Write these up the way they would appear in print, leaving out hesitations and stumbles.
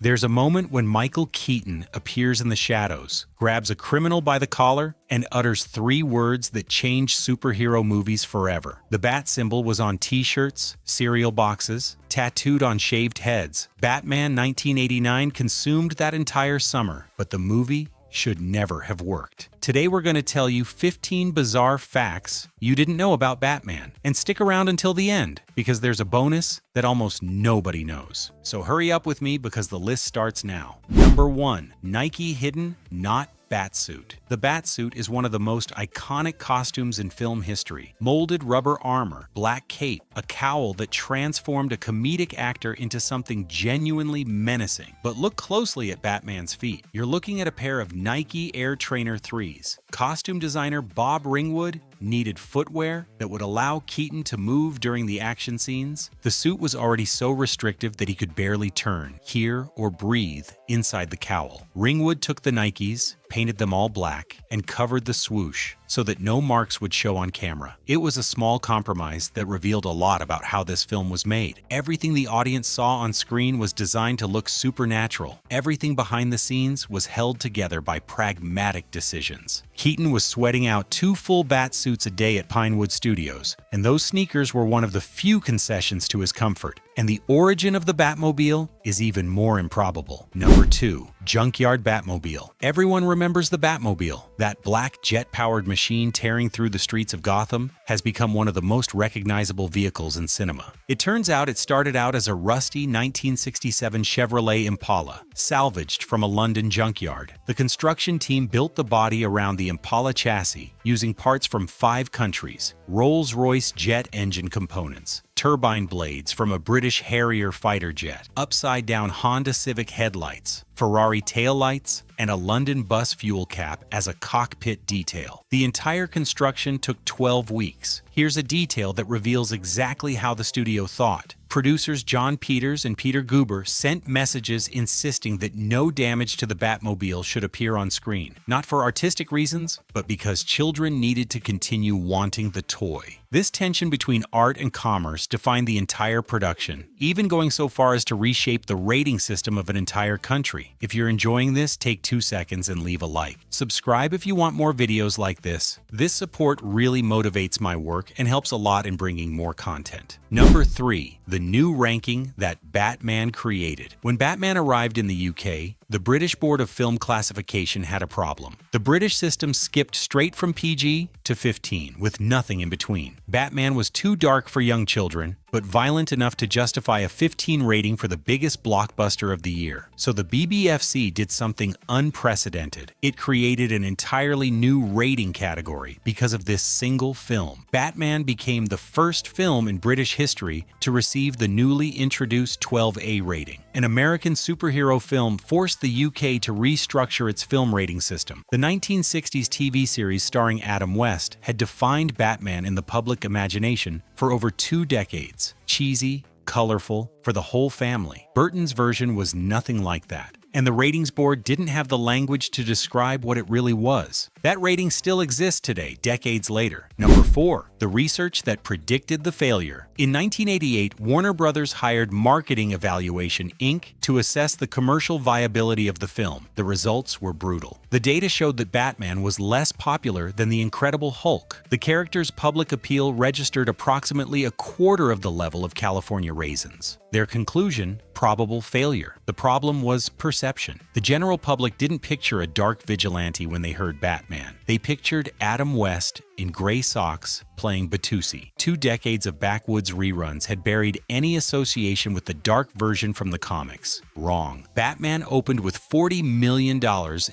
There's a moment when Michael Keaton appears in the shadows, grabs a criminal by the collar, and utters 3 words that changed superhero movies forever. The bat symbol was on t-shirts, cereal boxes, tattooed on shaved heads. Batman 1989 consumed that entire summer, but the movie should never have worked. Today we're going to tell you 15 bizarre facts you didn't know about Batman. And stick around until the end, because there's a bonus that almost nobody knows. So hurry up with me because the list starts now. Number 1. Nike hidden, not Batsuit. The Batsuit is one of the most iconic costumes in film history. Molded rubber armor, black cape, a cowl that transformed a comedic actor into something genuinely menacing. But look closely at Batman's feet. You're looking at a pair of Nike Air Trainer 3s. Costume designer Bob Ringwood needed footwear that would allow Keaton to move during the action scenes. The suit was already so restrictive that he could barely turn, hear, or breathe inside the cowl. Ringwood took the Nikes, painted them all black, and covered the swoosh so that no marks would show on camera. It was a small compromise that revealed a lot about how this film was made. Everything the audience saw on screen was designed to look supernatural. Everything behind the scenes was held together by pragmatic decisions. Keaton was sweating out 2 full bat suits a day at Pinewood Studios, and those sneakers were one of the few concessions to his comfort. And the origin of the Batmobile is even more improbable. Number 2. Junkyard Batmobile. Everyone remembers the Batmobile. That black jet-powered machine tearing through the streets of Gotham has become one of the most recognizable vehicles in cinema. It turns out it started out as a rusty 1967 Chevrolet Impala, salvaged from a London junkyard. The construction team built the body around the Impala chassis using parts from 5 countries, Rolls-Royce jet engine components, turbine blades from a British Harrier fighter jet, upside-down Honda Civic headlights, Ferrari taillights, and a London bus fuel cap as a cockpit detail. The entire construction took 12 weeks. Here's a detail that reveals exactly how the studio thought. Producers John Peters and Peter Guber sent messages insisting that no damage to the Batmobile should appear on screen. Not for artistic reasons, but because children needed to continue wanting the toy. This tension between art and commerce defined the entire production, even going so far as to reshape the rating system of an entire country. If you're enjoying this, take 2 seconds and leave a like. Subscribe if you want more videos like this. This support really motivates my work and helps a lot in bringing more content. Number 3. The new ranking that Batman created. When Batman arrived in the UK, the British Board of Film Classification had a problem. The British system skipped straight from PG to 15, with nothing in between. Batman was too dark for young children, but violent enough to justify a 15 rating for the biggest blockbuster of the year. So the BBFC did something unprecedented. It created an entirely new rating category because of this single film. Batman became the first film in British history to receive the newly introduced 12A rating. An American superhero film forced the UK to restructure its film rating system. The 1960s TV series starring Adam West had defined Batman in the public imagination for over 2 decades. Cheesy, colorful, for the whole family. Burton's version was nothing like that, and the ratings board didn't have the language to describe what it really was. That rating still exists today, decades later. Number 4. The research that predicted the failure. In 1988, Warner Brothers hired Marketing Evaluation, Inc. to assess the commercial viability of the film. The results were brutal. The data showed that Batman was less popular than The Incredible Hulk. The character's public appeal registered approximately a quarter of the level of California Raisins. Their conclusion: probable failure. The problem was perception. The general public didn't picture a dark vigilante when they heard Batman. They pictured Adam West in gray socks playing Batusi. 2 decades of backwoods reruns had buried any association with the dark version from the comics. Wrong. Batman opened with $40 million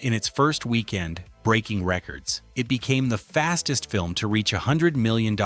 in its first weekend, breaking records. It became the fastest film to reach $100 million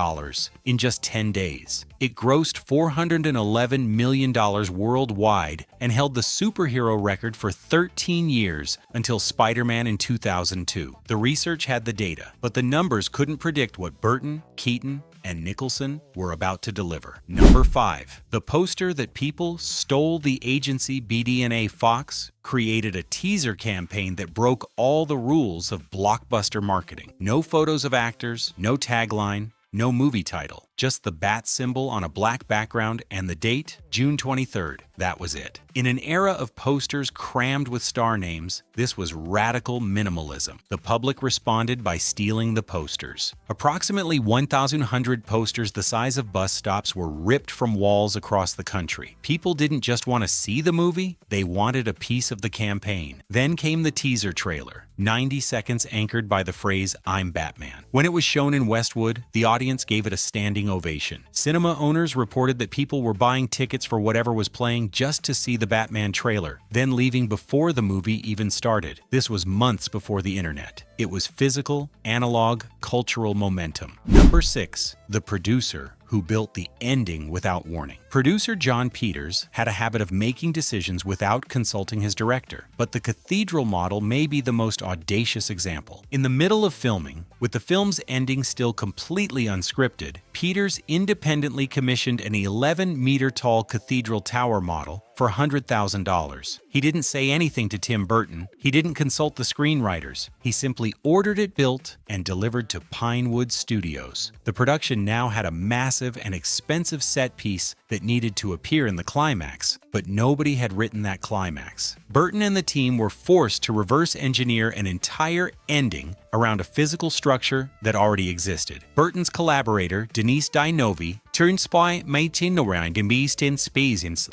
in just 10 days. It grossed $411 million worldwide and held the superhero record for 13 years until Spider-Man in 2002. The research had the data, but the numbers couldn't predict what Burton, Keaton, and Nicholson were about to deliver. Number 5. The poster that people stole the agency BDNA Fox created a teaser campaign that broke all the rules of blockbuster marketing. No photos of actors, no tagline, No movie title, just the bat symbol on a black background and the date, June 23rd. That was it. In an era of posters crammed with star names, this was radical minimalism. The public responded by stealing the posters. Approximately 1,100 posters the size of bus stops were ripped from walls across the country. People didn't just want to see the movie, they wanted a piece of the campaign. Then came the teaser trailer, 90 seconds anchored by the phrase, "I'm Batman." When it was shown in Westwood, the audience gave it a standing ovation. Cinema owners reported that people were buying tickets for whatever was playing just to see the Batman trailer, then leaving before the movie even started. This was months before the internet. It was physical, analog, cultural momentum. Number 6. The producer who built the ending without warning. Producer John Peters had a habit of making decisions without consulting his director, but the cathedral model may be the most audacious example. In the middle of filming, with the film's ending still completely unscripted, Peters independently commissioned an 11-meter-tall cathedral tower model for $100,000. He didn't say anything to Tim Burton. He didn't consult the screenwriters. He simply ordered it built and delivered to Pinewood Studios. The production now had a massive and expensive set piece that needed to appear in the climax, but nobody had written that climax. Burton and the team were forced to reverse engineer an entire ending around a physical structure that already existed. Burton's collaborator, Denise Dinovi,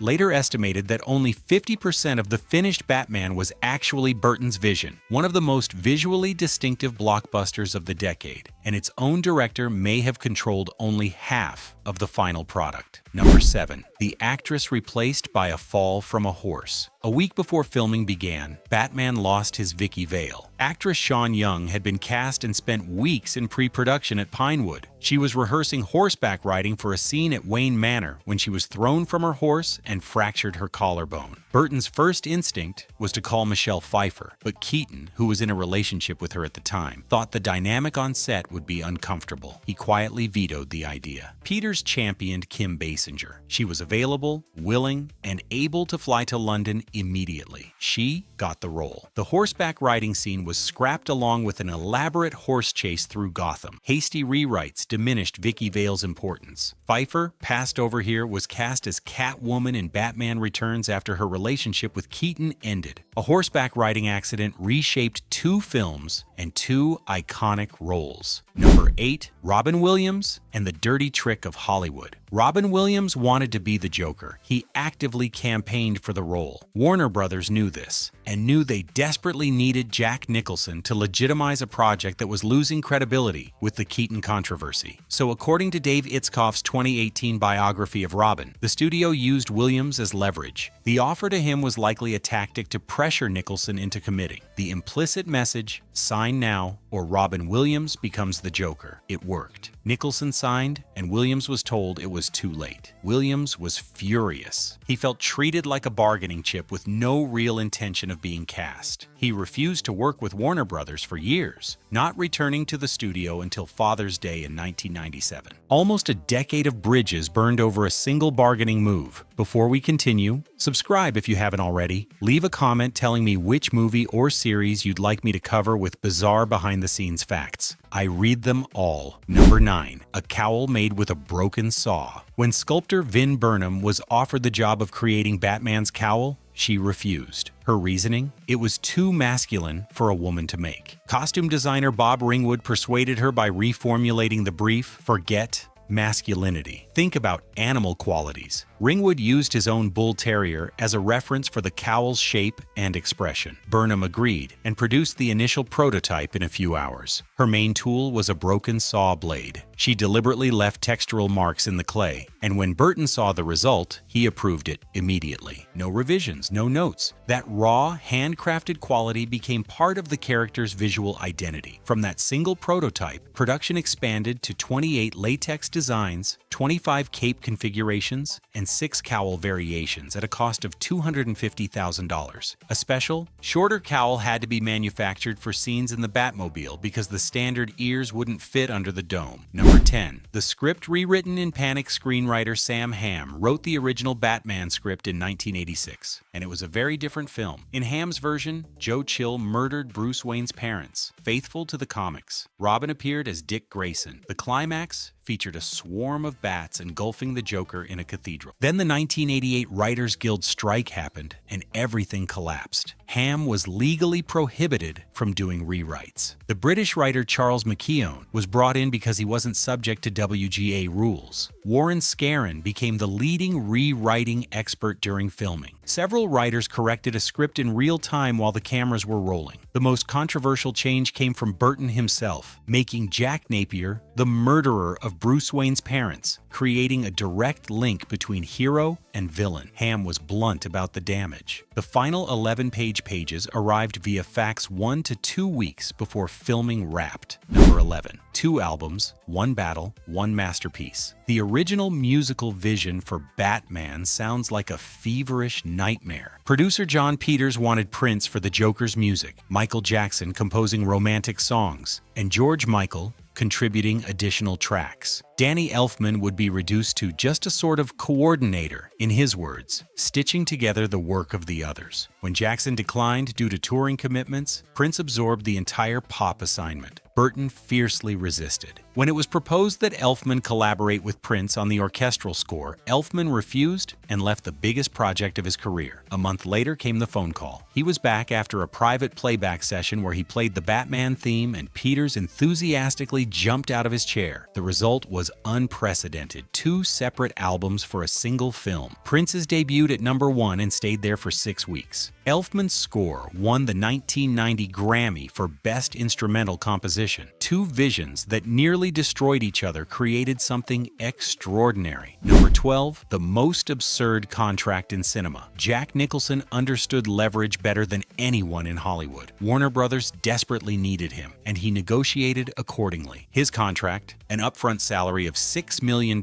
later estimated that only 50% of the finished Batman was actually Burton's vision, one of the most visually distinctive blockbusters of the decade, and its own director may have controlled only half of the final product. Number 7. The actress replaced by a fall from a horse. A week before filming began, Batman lost his Vicky Vale. Actress Sean Young had been cast and spent weeks in pre-production at Pinewood. She was rehearsing horseback riding for a scene at Wayne Manor when she was thrown from her horse and fractured her collarbone. Burton's first instinct was to call Michelle Pfeiffer, but Keaton, who was in a relationship with her at the time, thought the dynamic on set would be uncomfortable. He quietly vetoed the idea. Peters championed Kim Basinger. She was available, willing, and able to fly to London immediately. She got the role. The horseback riding scene was scrapped along with an elaborate horse chase through Gotham. Hasty rewrites diminished Vicky Vale's importance. Pfeiffer, passed over here, was cast as Catwoman in Batman Returns after her relationship with Keaton ended. A horseback riding accident reshaped 2 films and 2 iconic roles. Number 8. Robin Williams and the Dirty Trick of Hollywood. Robin Williams wanted to be the Joker. He actively campaigned for the role. Warner Brothers knew this, and knew they desperately needed Jack Nicholson to legitimize a project that was losing credibility with the Keaton controversy. So according to Dave Itzkoff's 2018 biography of Robin, the studio used Williams as leverage. The offer to him was likely a tactic to pressure Nicholson into committing. The implicit message, sign now, or Robin Williams becomes the Joker. It worked. Nicholson signed, and Williams was told it was too late. Williams was furious. He felt treated like a bargaining chip with no real intention of being cast. He refused to work with Warner Brothers for years, not returning to the studio until Father's Day in 1997. Almost a decade of bridges burned over a single bargaining move. Before we continue, subscribe if you haven't already. Leave a comment telling me which movie or series you'd like me to cover with bizarre behind-the-scenes facts. I read them all. Number 9. A cowl made with a broken saw. When sculptor Vin Burnham was offered the job of creating Batman's cowl, she refused. Her reasoning? It was too masculine for a woman to make. Costume designer Bob Ringwood persuaded her by reformulating the brief. Forget masculinity. Think about animal qualities. Ringwood used his own bull terrier as a reference for the cowl's shape and expression. Burnham agreed and produced the initial prototype in a few hours. Her main tool was a broken saw blade. She deliberately left textural marks in the clay, and when Burton saw the result, he approved it immediately. No revisions, no notes. That raw, handcrafted quality became part of the character's visual identity. From that single prototype, production expanded to 28 latex designs, 25 cape configurations, and 6 cowl variations at a cost of $250,000. A special, shorter cowl had to be manufactured for scenes in the Batmobile because the standard ears wouldn't fit under the dome. Number 10. The script rewritten in panic screenwriter Sam Hamm wrote the original Batman script in 1986, and it was a very different film. In Hamm's version, Joe Chill murdered Bruce Wayne's parents, faithful to the comics. Robin appeared as Dick Grayson. The climax featured a swarm of bats engulfing the Joker in a cathedral. Then the 1988 Writers Guild strike happened, and everything collapsed. Ham was legally prohibited from doing rewrites. The British writer Charles McKeown was brought in because he wasn't subject to WGA rules. Warren Scarron became the leading rewriting expert during filming. Several writers corrected a script in real time while the cameras were rolling. The most controversial change came from Burton himself, making Jack Napier the murderer of Bruce Wayne's parents, creating a direct link between hero and villain. Ham was blunt about the damage. The final 11-page pages arrived via fax 1 to 2 weeks before filming wrapped. Number 11. 2 albums, 1 battle, 1 masterpiece. The original musical vision for Batman sounds like a feverish nightmare. Producer John Peters wanted Prince for the Joker's music, Michael Jackson composing romantic songs, and George Michael contributing additional tracks. Danny Elfman would be reduced to just a sort of coordinator, in his words, stitching together the work of the others. When Jackson declined due to touring commitments, Prince absorbed the entire pop assignment. Burton fiercely resisted. When it was proposed that Elfman collaborate with Prince on the orchestral score, Elfman refused and left the biggest project of his career. A month later came the phone call. He was back after a private playback session where he played the Batman theme, and Peters enthusiastically jumped out of his chair. The result was unprecedented. 2 separate albums for a single film. Prince's debuted at number 1 and stayed there for 6 weeks. Elfman's score won the 1990 Grammy for Best Instrumental Composition. 2 visions that nearly destroyed each other created something extraordinary. Number 12, the most absurd contract in cinema. Jack Nicholson understood leverage better than anyone in Hollywood. Warner Brothers desperately needed him, and he negotiated accordingly. His contract, an upfront salary of $6 million,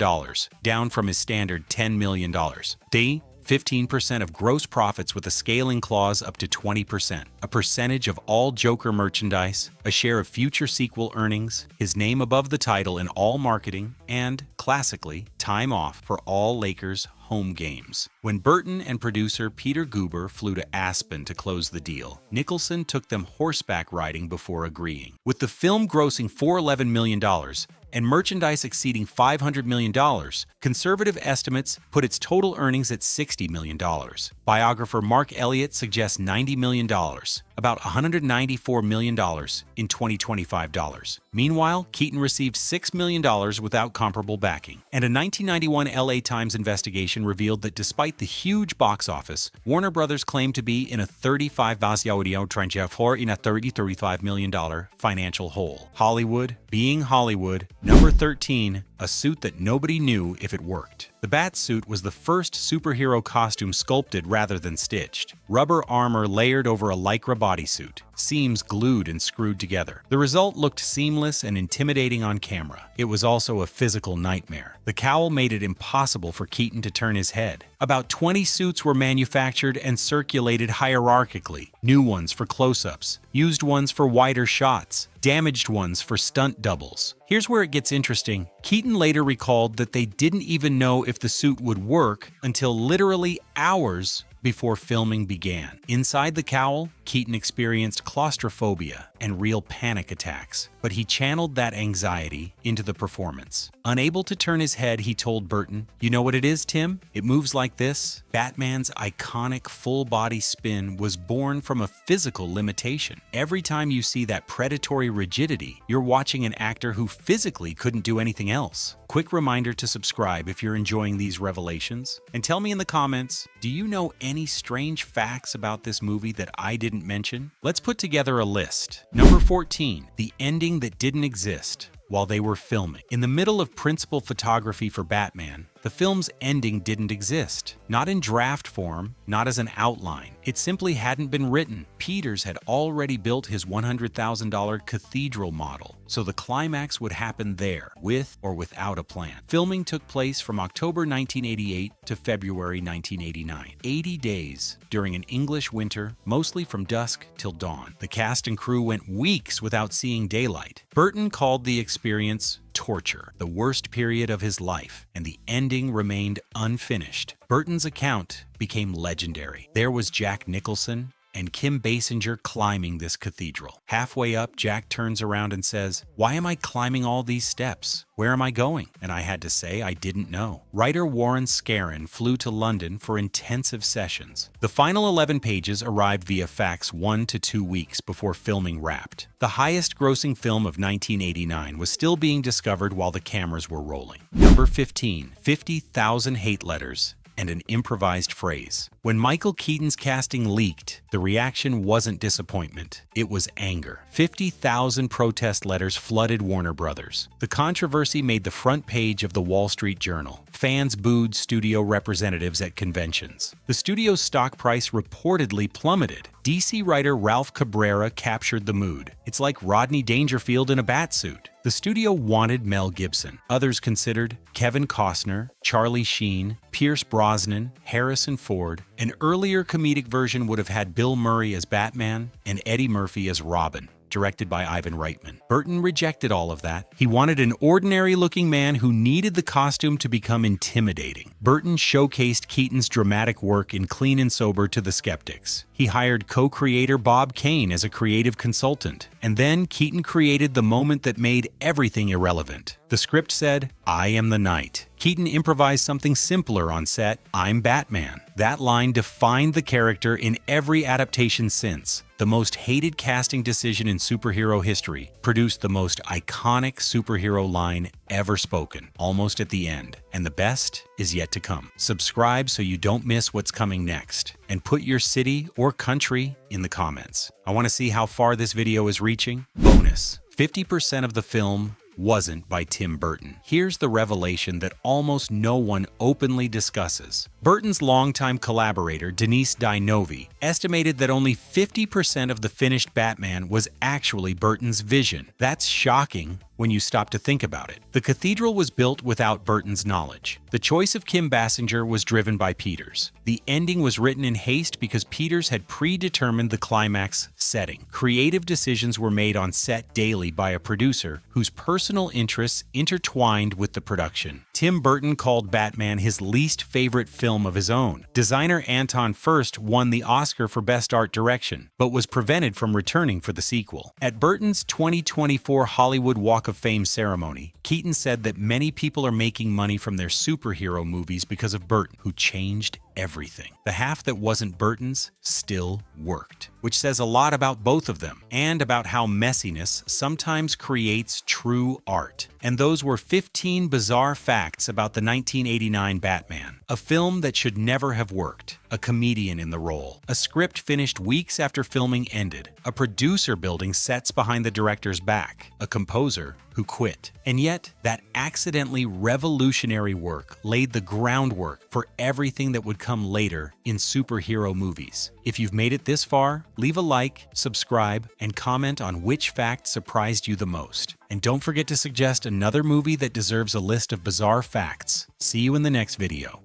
down from his standard $10 million. 15% of gross profits with a scaling clause up to 20%, a percentage of all Joker merchandise, a share of future sequel earnings, his name above the title in all marketing, and, classically, time off for all Lakers home games. When Burton and producer Peter Guber flew to Aspen to close the deal, Nicholson took them horseback riding before agreeing. With the film grossing $411 million and merchandise exceeding $500 million, conservative estimates put its total earnings at $60 million. Biographer Mark Elliott suggests $90 million, about $194 million in 2025 dollars. Meanwhile, Keaton received $6 million without comparable backing. And a 1991 LA Times investigation revealed that despite the huge box office, Warner Brothers claimed to be in a $35 million financial hole. Hollywood, being Hollywood. Number 13, a suit that nobody knew if it worked. The bat suit was the first superhero costume sculpted rather than stitched. Rubber armor layered over a Lycra bodysuit, seams glued and screwed together. The result looked seamless and intimidating on camera. It was also a physical nightmare. The cowl made it impossible for Keaton to turn his head. About 20 suits were manufactured and circulated hierarchically. New ones for close-ups, used ones for wider shots, damaged ones for stunt doubles. Here's where it gets interesting. Keaton later recalled that they didn't even know if the suit would work until literally hours before filming began. Inside the cowl, Keaton experienced claustrophobia and real panic attacks, but he channeled that anxiety into the performance. Unable to turn his head, he told Burton, "You know what it is, Tim? It moves like this." Batman's iconic full-body spin was born from a physical limitation. Every time you see that predatory rigidity, you're watching an actor who physically couldn't do anything else. Quick reminder to subscribe if you're enjoying these revelations. And tell me in the comments, do you know any strange facts about this movie that I didn't mention? Let's put together a list. Number 14, the ending that didn't exist while they were filming. In the middle of principal photography for Batman, the film's ending didn't exist. Not in draft form, not as an outline. It simply hadn't been written. Peters had already built his $100,000 cathedral model, so the climax would happen there, with or without a plan. Filming took place from October 1988 to February 1989. 80 days during an English winter, mostly from dusk till dawn. The cast and crew went weeks without seeing daylight. Burton called the experience torture, the worst period of his life, and the ending remained unfinished. Burton's account became legendary. There was Jack Nicholson and Kim Basinger climbing this cathedral. Halfway up, Jack turns around and says, "Why am I climbing all these steps? Where am I going?" And I had to say I didn't know. Writer Warren Scarron flew to London for intensive sessions. The final 11 pages arrived via fax 1 to 2 weeks before filming wrapped. The highest-grossing film of 1989 was still being discovered while the cameras were rolling. Number 15, 50,000 hate letters and an improvised phrase. When Michael Keaton's casting leaked, the reaction wasn't disappointment, it was anger. 50,000 protest letters flooded Warner Brothers. The controversy made the front page of the Wall Street Journal. Fans booed studio representatives at conventions. The studio's stock price reportedly plummeted. DC writer Ralph Cabrera captured the mood. It's like Rodney Dangerfield in a batsuit. The studio wanted Mel Gibson. Others considered Kevin Costner, Charlie Sheen, Pierce Brosnan, Harrison Ford. An earlier comedic version would have had Bill Murray as Batman and Eddie Murphy as Robin, directed by Ivan Reitman. Burton rejected all of that. He wanted an ordinary-looking man who needed the costume to become intimidating. Burton showcased Keaton's dramatic work in Clean and Sober to the skeptics. He hired co-creator Bob Kane as a creative consultant. And then Keaton created the moment that made everything irrelevant. The script said, "I am the knight." Keaton improvised something simpler on set, "I'm Batman." That line defined the character in every adaptation since. The most hated casting decision in superhero history produced the most iconic superhero line ever spoken, almost at the end. And the best is yet to come. Subscribe so you don't miss what's coming next. And put your city or country in the comments. I want to see how far this video is reaching. Bonus: 50% of the film wasn't by Tim Burton. Here's the revelation that almost no one openly discusses. Burton's longtime collaborator, Denise Di Novi, estimated that only 50% of the finished Batman was actually Burton's vision. That's shocking when you stop to think about it. The cathedral was built without Burton's knowledge. The choice of Kim Basinger was driven by Peters. The ending was written in haste because Peters had predetermined the climax setting. Creative decisions were made on set daily by a producer whose personal interests intertwined with the production. Tim Burton called Batman his least favorite film of his own. Designer Anton Furst won the Oscar for Best Art Direction, but was prevented from returning for the sequel. At Burton's 2024 Hollywood Walk of Fame ceremony, Keaton said that many people are making money from their superhero movies because of Burton, who changed everything. The half that wasn't Burton's still worked, which says a lot about both of them and about how messiness sometimes creates true art. And those were 15 bizarre facts about the 1989 Batman, a film that should never have worked, a comedian in the role, a script finished weeks after filming ended, a producer building sets behind the director's back, a composer who quit. And yet, that accidentally revolutionary work laid the groundwork for everything that would come later in superhero movies. If you've made it this far, leave a like, subscribe, and comment on which fact surprised you the most. And don't forget to suggest another movie that deserves a list of bizarre facts. See you in the next video.